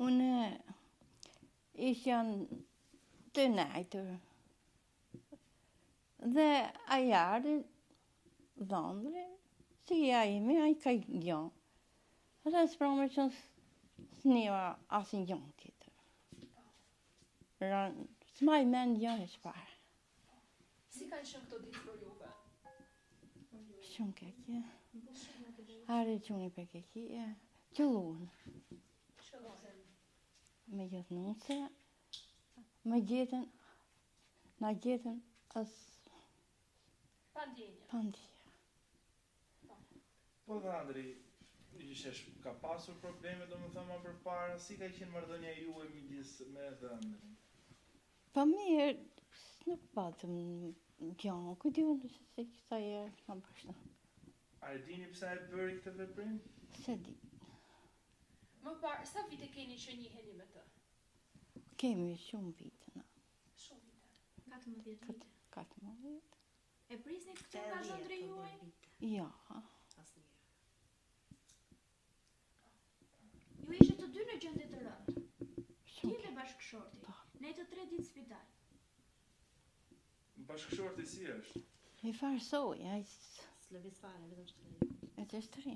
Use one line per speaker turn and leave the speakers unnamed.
Unë ishan të najtër dhe ajari dhëndri, si ja imi, a I ka gjonë. Dhe s'prame që s'njeva asin gjonë tjetër. S'maj men gjonë e shpare.
Si kanë qenë këto ditë për juve?
Shumë keqe. Are quni për keqe. Qëllun. Me gjithë nuse, me gjetën, na gjetën as pandjenja.
Po dhe Andri, ka pasur probleme do më thëma për para, si ka qenë marrëdhënia juaj midis me dhe Andrin?
Pa mirë, nuk patëm gjonë, ku di unë se kësa e në bashkëna.
A e dini pse e bëri këtë veprim?
Se di.
Më parë, sa vite keni që njiheni me të?
Kemi shumë vite, na.
Shumë vite.
14 vite.
14 vite.
E prisni këtë nga zëndri juaj?
Ja.
Ju ishe të dy në gjendje të rëndë. Ti dhe bashkëshorti. Ne të 3 ditë spital.
Bashkëshorti si është?
I farsoj, a i...
S'lëviz fare, vetëm shtëri.
E të shtëri.